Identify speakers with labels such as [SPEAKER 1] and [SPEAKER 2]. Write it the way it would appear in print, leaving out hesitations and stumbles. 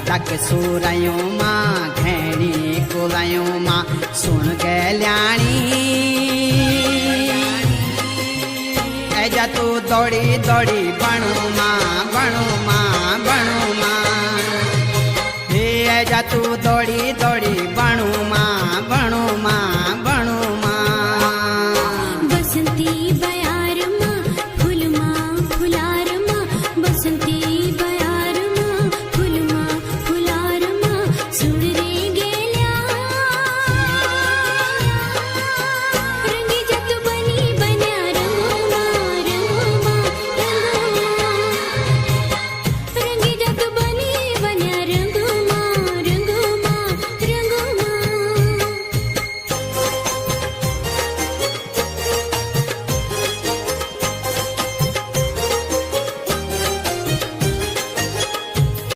[SPEAKER 1] तक सूरयों मां घेणी कुलायों मां सुन गल्याणी ऐजा तू दौड़ी दौड़ी बणू मां बणू मां बणू मां हे ऐजा तू दौड़ी दौड़ी बणू मां